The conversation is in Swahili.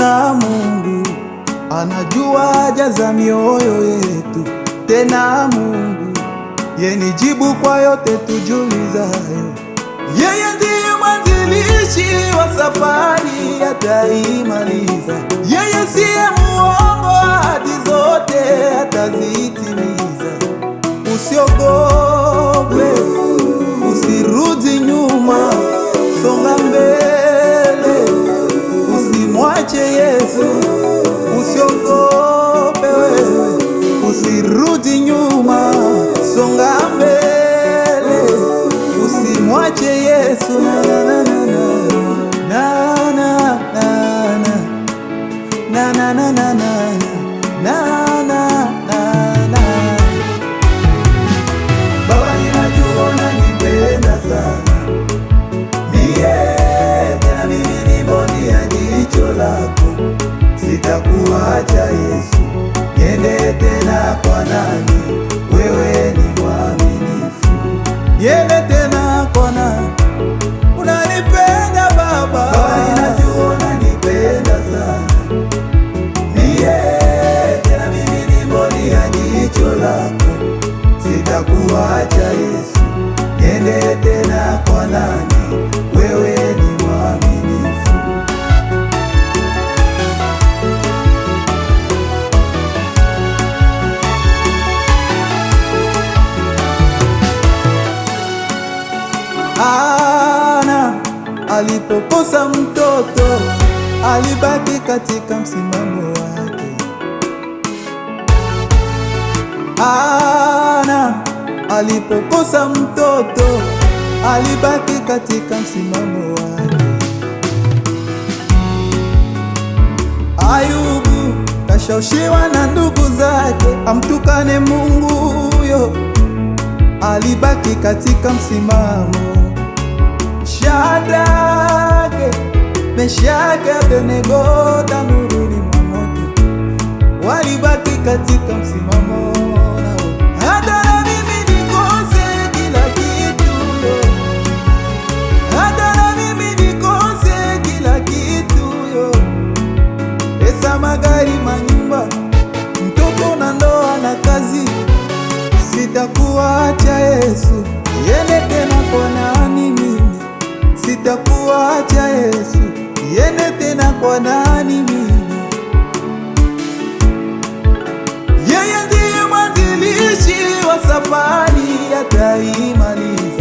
Kuna Mungu anajua haja za mioyo yetu, tena Mungu yeni jibu kwa yote tujulizayo. Yeye ndiye mwanzilishi wa safari, ataimaliza. Yeye siye muongo, ahadi zote atazitimiza. Usiogope, usirudi nyuma, songa mbele, usimwache Yesu. Usiogope wewe, usirudi nyuma, songa mbele, usimwache Yesu. Baba, ninajua unanipenda sana mie, tena mimi ni mboni ya jicho lako. Sitakuacha Yesu, niende tena kwa nani? Wewe ni mwaminifu. Niende tena kwa nani? Unanipenda Baba. Baba, ninajua unanipenda sana mie, tena mimi ni mboni ya jicho lako. Sitakuacha Yesu, niende tena kwa nani? Wewe ni mwaminifu. Ana alipokosa mtoto, alibaki katika msimamo wake. Ana alipokosa mtoto, alibaki katika msimamo wake. Ayubu kashawishiwa na ndugu zake amtukane Mungu huyo, alibaki katika msimamo. Shadraka, Meshaki, Abednego tanuruni mwa moto, walibaki katika msimamo. Hata na mimi nikose kila kitu, hata na mimi nikose kila kitu, pesa, magari, manyumba, mtoto na ndoa na kazi, sitakuacha Yesu, niende tena kwa nani mimi? Sitakuacha Yesu, niende tena kwa nani mimi? Yeye ndiye mwanzilishi wa safari, ataimaliza.